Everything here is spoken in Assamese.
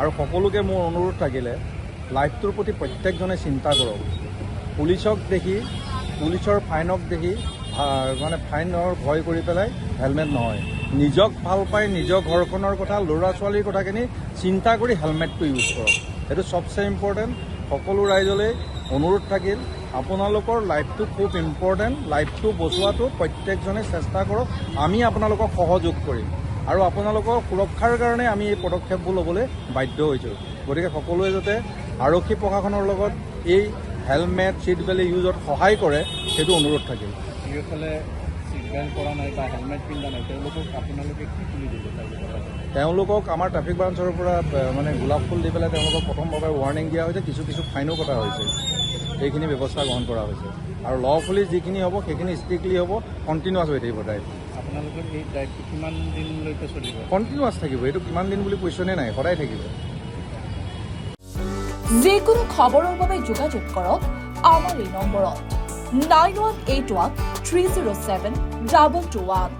আৰু সকলোকে মোৰ অনুৰোধ থাকিলে লাইফটোৰ প্ৰতি প্ৰত্যেকজনে চিন্তা কৰক। পুলিচক দেখি, পুলিচৰ ফাইনক দেখি মানে ফাইনৰ ভয় কৰি পেলাই হেলমেট নহয়, নিজক ভাল পাই নিজৰ ঘৰখনৰ কথা, ল'ৰা ছোৱালীৰ কথাখিনি চিন্তা কৰি হেলমেটটো ইউজ কৰক। সেইটো চবচে ইম্পৰ্টেণ্ট। সকলো ৰাইজলৈ অনুৰোধ থাকিল, আপোনালোকৰ লাইফটো খুব ইম্পৰ্টেণ্ট। লাইফটো বচোৱাটো প্ৰত্যেকজনে চেষ্টা কৰক। আমি আপোনালোকক সহযোগ কৰিম আৰু আপোনালোকৰ সুৰক্ষাৰ কাৰণে আমি এই পদক্ষেপবোৰ ল'বলৈ বাধ্য হৈছোঁ। গতিকে সকলোৱে যাতে আৰক্ষী প্ৰশাসনৰ লগত এই হেলমেট, ছিট বেল্ট ইউজত সহায় কৰে, সেইটো অনুৰোধ থাকিল। যিসকলে ছিট বেল্ট কৰা নাই বা হেলমেট পিন্ধা নাই তেওঁলোকক আপোনালোকে কি তুলি দিব? তেওঁলোকক আমাৰ ট্ৰাফিক ব্ৰাঞ্চৰ পৰা মানে গোলাপ ফুল দি পেলাই তেওঁলোকক প্ৰথমভাৱে ৱাৰ্ণিং দিয়া হৈছে, কিছু ফাইনো কটা হৈছে। এইখিনি ব্যৱস্থা গ্ৰহণ কৰা হৈছে আৰু লফুলি যিখিনি হ'ব সেইখিনি ষ্ট্ৰিক্টলি হ'ব, কণ্টিনিউৱাছ হৈ থাকিব ড্ৰাইভ। আপোনালোকৰ এই ড্ৰাইভটো কিমান দিনলৈকে চলিব? কণ্টিনিউৱাছ থাকিব, এইটো কিমান দিন বুলি কুৱেশ্যনে নাই, সদায় থাকিব। যিকোনো খবৰৰ বাবে যোগাযোগ কৰক আমাৰ এই নম্বৰত 9181 307 221।